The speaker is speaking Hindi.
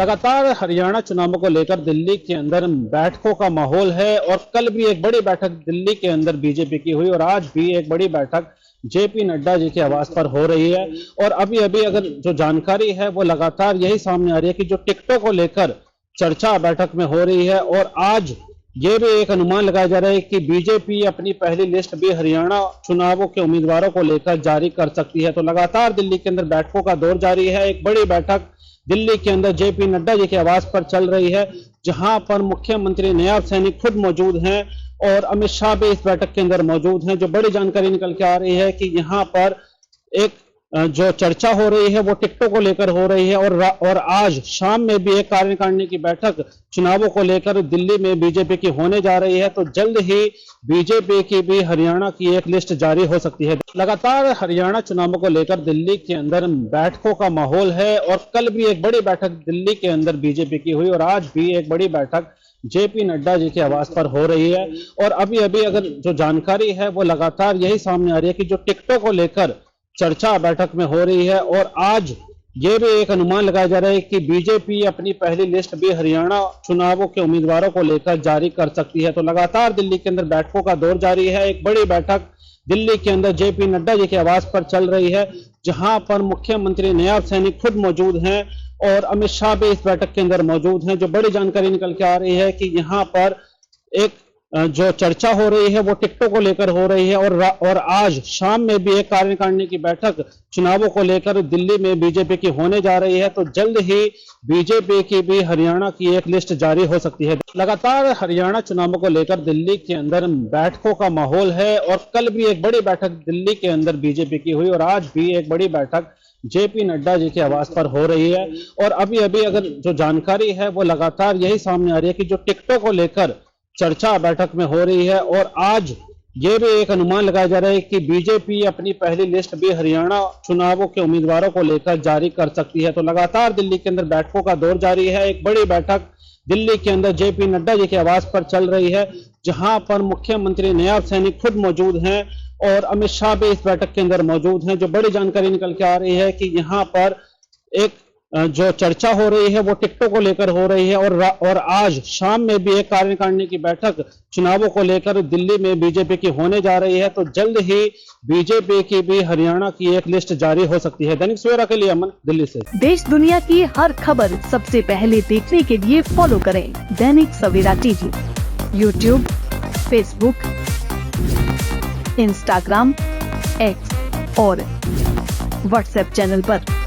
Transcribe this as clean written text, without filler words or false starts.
लगातार हरियाणा चुनावों को लेकर दिल्ली के अंदर बैठकों का माहौल है और कल भी एक बड़ी बैठक दिल्ली के अंदर बीजेपी की हुई और आज भी एक बड़ी बैठक जेपी नड्डा जी के आवास पर हो रही है। और अभी अभी अगर जो जानकारी है वो लगातार यही सामने आ रही है कि जो टिकटों को लेकर चर्चा बैठक में हो रही है और आज ये भी एक अनुमान लगाया जा रहा है कि बीजेपी अपनी पहली लिस्ट भी हरियाणा चुनावों के उम्मीदवारों को लेकर जारी कर सकती है। तो लगातार दिल्ली के अंदर बैठकों का दौर जारी है। एक बड़ी बैठक दिल्ली के अंदर जेपी नड्डा जी के आवास पर चल रही है, जहां पर मुख्यमंत्री नायब सैनी खुद मौजूद हैं और अमित शाह भी इस बैठक के अंदर मौजूद हैं। जो बड़ी जानकारी निकल के आ रही है कि यहां पर एक जो चर्चा हो रही है वो टिकटों को लेकर हो रही है और आज शाम में भी एक कार्यकारिणी की बैठक चुनावों को लेकर दिल्ली में बीजेपी की होने जा रही है। तो जल्द ही बीजेपी की भी हरियाणा की एक लिस्ट जारी हो सकती है। लगातार हरियाणा चुनावों को लेकर दिल्ली के अंदर बैठकों का माहौल है और कल भी एक बड़ी बैठक दिल्ली के अंदर बीजेपी की हुई और आज भी एक बड़ी बैठक जेपी नड्डा जी के आवास पर हो रही है। और अभी अभी अगर जो जानकारी है वो लगातार यही सामने आ रही है कि जो टिकटों को लेकर चर्चा बैठक में हो रही है और आज ये भी एक अनुमान लगाया जा रहा है कि बीजेपी अपनी पहली लिस्ट भी हरियाणा चुनावों के उम्मीदवारों को लेकर जारी कर सकती है। तो लगातार दिल्ली के अंदर बैठकों का दौर जारी है। एक बड़ी बैठक दिल्ली के अंदर जेपी नड्डा जी के आवास पर चल रही है, जहां पर मुख्यमंत्री नायब सैनी खुद मौजूद हैं और अमित शाह भी इस बैठक के अंदर मौजूद हैं। जो बड़ी जानकारी निकल के आ रही है कि यहां पर एक जो चर्चा हो रही है वो टिकटों को लेकर हो रही है और आज शाम में भी एक कार्यकारिणी की बैठक चुनावों को लेकर दिल्ली में बीजेपी की होने जा रही है। तो जल्द ही बीजेपी की भी हरियाणा की एक लिस्ट जारी हो सकती है। लगातार हरियाणा चुनावों को लेकर दिल्ली के अंदर बैठकों का माहौल है और कल भी एक बड़ी बैठक दिल्ली के अंदर बीजेपी की हुई और आज भी एक बड़ी बैठक जेपी नड्डा जी के आवास पर हो रही है। और अभी अभी अगर जो जानकारी है वो लगातार यही सामने आ रही है कि जो टिकटों को लेकर चर्चा बैठक में हो रही है और आज ये भी एक अनुमान लगाया जा रहा है कि बीजेपी अपनी पहली लिस्ट भी हरियाणा चुनावों के उम्मीदवारों को लेकर जारी कर सकती है। तो लगातार दिल्ली के अंदर बैठकों का दौर जारी है। एक बड़ी बैठक दिल्ली के अंदर जेपी नड्डा जी के आवास पर चल रही है, जहां पर मुख्यमंत्री नायब सैनी खुद मौजूद हैं और अमित शाह भी इस बैठक के अंदर मौजूद हैं। जो बड़ी जानकारी निकल के आ रही है कि यहां पर एक जो चर्चा हो रही है वो टिकटों को लेकर हो रही है और आज शाम में भी एक कार्यकारिणी की बैठक चुनावों को लेकर दिल्ली में बीजेपी की होने जा रही है। तो जल्द ही बीजेपी की भी हरियाणा की एक लिस्ट जारी हो सकती है। दैनिक सवेरा के लिए अमन, दिल्ली से। देश दुनिया की हर खबर सबसे पहले देखने के लिए फॉलो करें Dainik Savera TV, YouTube, Facebook, Instagram, X और व्हाट्सएप चैनल पर।